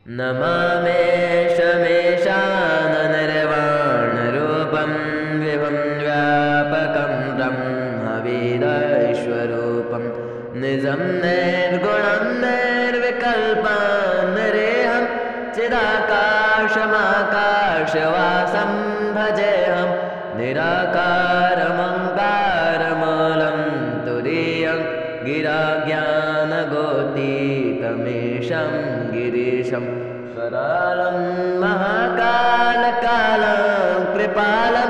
नमामेशमेशाननिर्वाणरूपं विभुं व्यापकं ब्रह्मविद्विश्वरूपं निजं निर्गुणं निर्विकल्पं निरेहं चिदाकाशमाकाशवासं भजेऽहं निराकारमङ्कारमूलं तुरीयं गिराज्ञानगोतीतमेशं गिरीशं करालं महाकालकालं कृपालं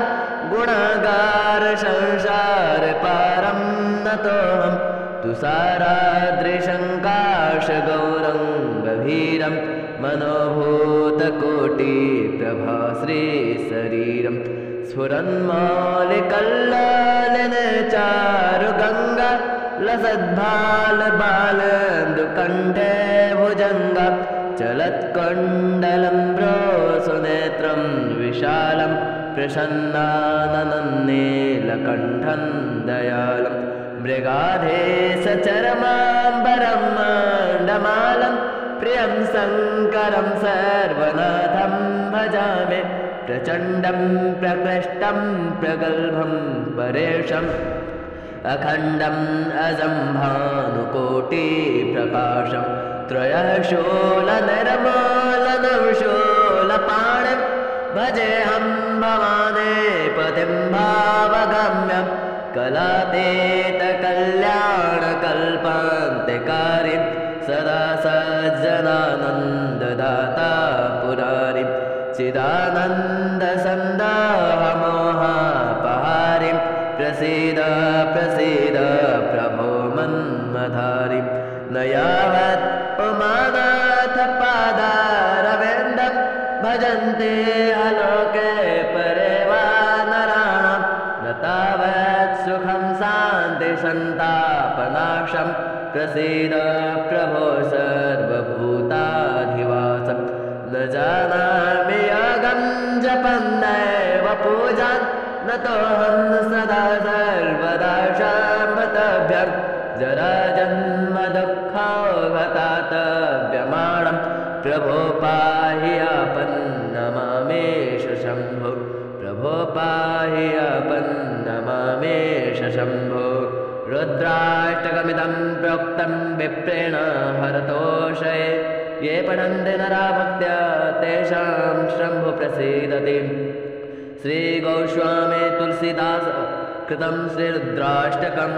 गुणागारसंसारपारं नतोऽहं तुषाराद्रिशङ्काशगौरङ्गभीरं मनोभूतकोटिप्रभाश्रीशरीरं स्फुरन्मौलिकल्लालिनचारुगङ्गा लसद्भालबालन्दुकण्ठे भुजङ्गा चलत्कण्डलम्ब्रोसुनेत्रं विशालं प्रसन्नाननन्नीलकण्ठं दयालं मृगाधेशचरमाम्बरं माण्डमालं प्रियं शङ्करं सर्वनाथं भजामि प्रचण्डं प्रकृष्टं प्रगल्भं परेशम् अखण्डम् अजं भानुकोटिप्रकाशं त्रयः शूलनिर्मूलनं शूलपाणिं भजेऽहं भवाने पतिं भावगम्यं कलातीतकल्याणकल्पान्तिकारिं सदा सज्जनानन्ददाता पुरारिं चिदानन्दसन्दाहमोहापहारिं प्रसीद प्रसीद प्रभो मन्मधारिं न यावत् उमानाथपादारविन्दं भजन्ते अलोके परे वा नराणां न तावत् सुखं शान्तिसन्तापनाशं प्रसीद प्रभो सर्वभूताधिवासं न जानामि योगं जपन्नैव पूजान् नतोऽहं सदा सर्वदा शाम्भतभ्यं जराजन्मदुःखौघतातव्यमाणं प्रभो पाहि आपन्नमामेष शम्भो प्रभो पाहि आपन्नमामेष शम्भो रुद्राष्टकमिदं प्रोक्तं विप्रेण हरतोषये ये पठन्ति नरा भक्त्या तेषां शम्भु प्रसीदति श्रीगोस्वामी तुलसीदास कृतं श्रीरुद्राष्टकम्।